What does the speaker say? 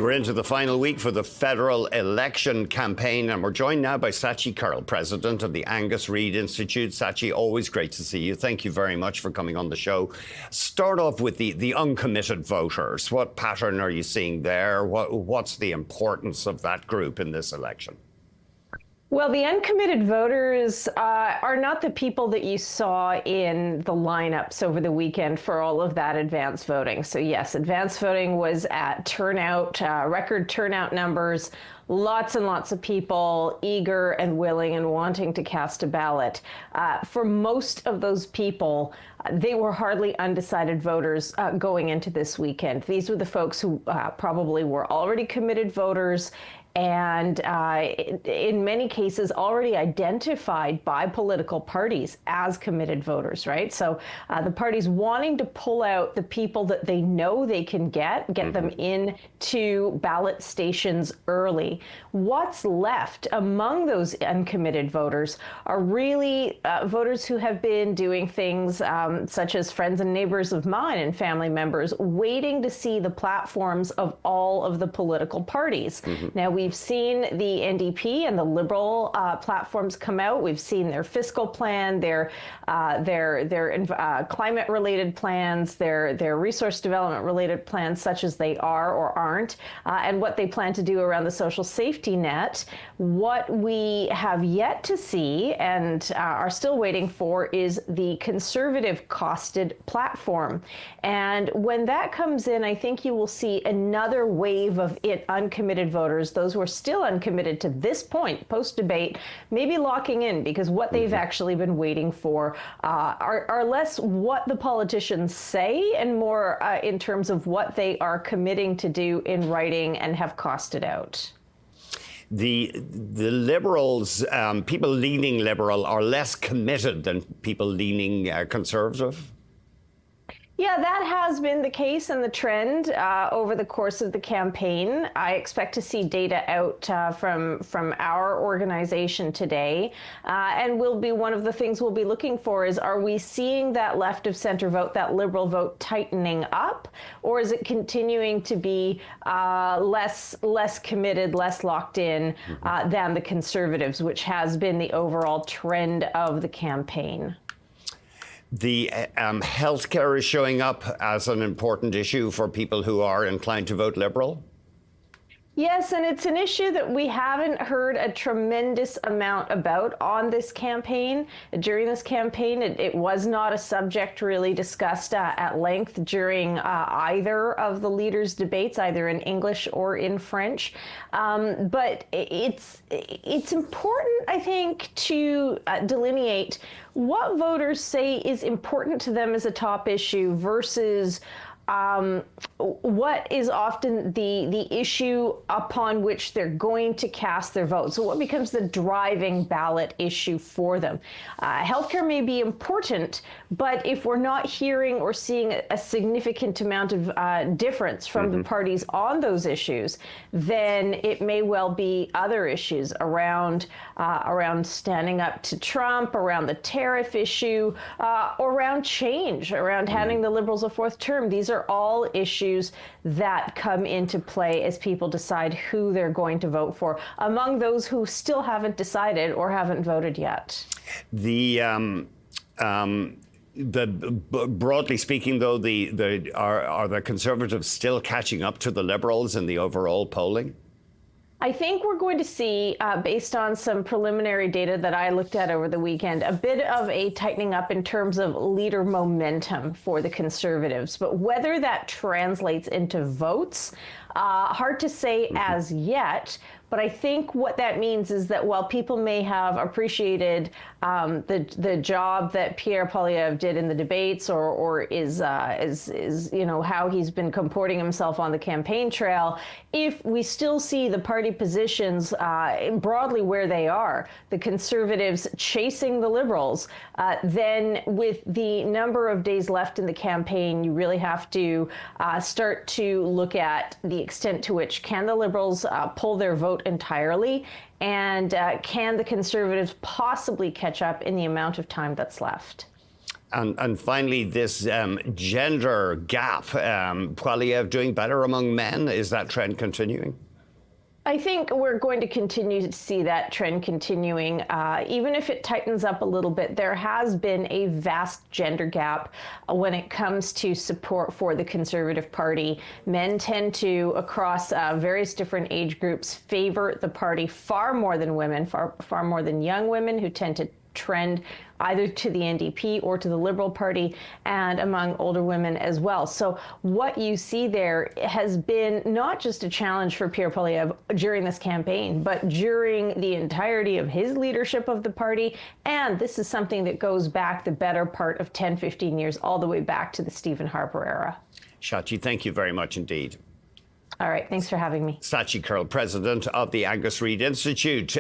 We're into the final week for the federal election campaign, and we're joined now by Shachi Kurl, president of the Angus Reid Institute. Shachi, always great to see you. Thank you very much for coming on the show. Start off with the uncommitted voters. What pattern are you seeing there? What's the importance of that group in this election? Well, the uncommitted voters are not the people that you saw in the lineups over the weekend for all of that advance voting. So yes, advance voting was at turnout, record turnout numbers, lots and lots of people eager and willing and wanting to cast a ballot. For most of those people, they were hardly undecided voters going into this weekend. These were the folks who probably were already committed voters and in many cases already identified by political parties as committed voters, right? So the parties wanting to pull out the people that they know they can get them into ballot stations early. What's left among those uncommitted voters are really voters who have been doing things such as friends and neighbors of mine and family members, waiting to see the platforms of all of the political parties. Now, we've seen the NDP and the Liberal platforms come out. We've seen their fiscal plan, their climate-related plans, their resource development-related plans, such as they are or aren't, and what they plan to do around the social safety net. What we have yet to see and are still waiting for is the conservative costed platform. And when that comes in, I think you will see another wave of uncommitted voters, those who are still uncommitted to this point, post-debate, maybe locking in, because what they've actually been waiting for are less what the politicians say and more in terms of what they are committing to do in writing and have costed out. The Liberals, people leaning Liberal, are less committed than people leaning Conservative? Yeah, that has been the case and the trend over the course of the campaign. I expect to see data out from our organization today, and will be one of the things we'll be looking for is, are we seeing that left of center vote, that Liberal vote, tightening up, or is it continuing to be less committed, less locked in than the Conservatives, which has been the overall trend of the campaign? The healthcare is showing up as an important issue for people who are inclined to vote Liberal? Yes, and it's an issue that we haven't heard a tremendous amount about on this campaign. During this campaign, it was not a subject really discussed at length during either of the leaders' debates, either in English or in French. But it's important, I think, to delineate what voters say is important to them as a top issue versus what is often the issue upon which they're going to cast their vote. So what becomes the driving ballot issue for them? Healthcare may be important, but if we're not hearing or seeing a significant amount of difference from the parties on those issues, then it may well be other issues around standing up to Trump, around the tariff issue, around change, around handing the Liberals a fourth term. These are all issues that come into play as people decide who they're going to vote for, among those who still haven't decided or haven't voted yet. Broadly speaking, though, are the Conservatives still catching up to the Liberals in the overall polling? I think we're going to see, based on some preliminary data that I looked at over the weekend, a bit of a tightening up in terms of leader momentum for the Conservatives. But whether that translates into votes, hard to say as yet. But I think what that means is that while people may have appreciated the job that Pierre Poilievre did in the debates, or is how he's been comporting himself on the campaign trail, if we still see the party positions broadly where they are, the Conservatives chasing the Liberals, then with the number of days left in the campaign, you really have to start to look at the extent to which can the Liberals pull their vote entirely, and can the Conservatives possibly catch up in the amount of time that's left? And finally, this gender gap, Poilievre doing better among men, is that trend continuing? I think we're going to continue to see that trend continuing. Even if it tightens up a little bit, there has been a vast gender gap when it comes to support for the Conservative Party. Men tend to, across various different age groups, favor the party far more than women, far more than young women who tend to trend either to the NDP or to the Liberal Party, and among older women as well. So what you see there has been not just a challenge for Pierre Poilievre during this campaign, but during the entirety of his leadership of the party. And this is something that goes back the better part of 10, 15 years, all the way back to the Stephen Harper era. Shachi, thank you very much indeed. All right, thanks for having me. Shachi Kurl, president of the Angus Reid Institute.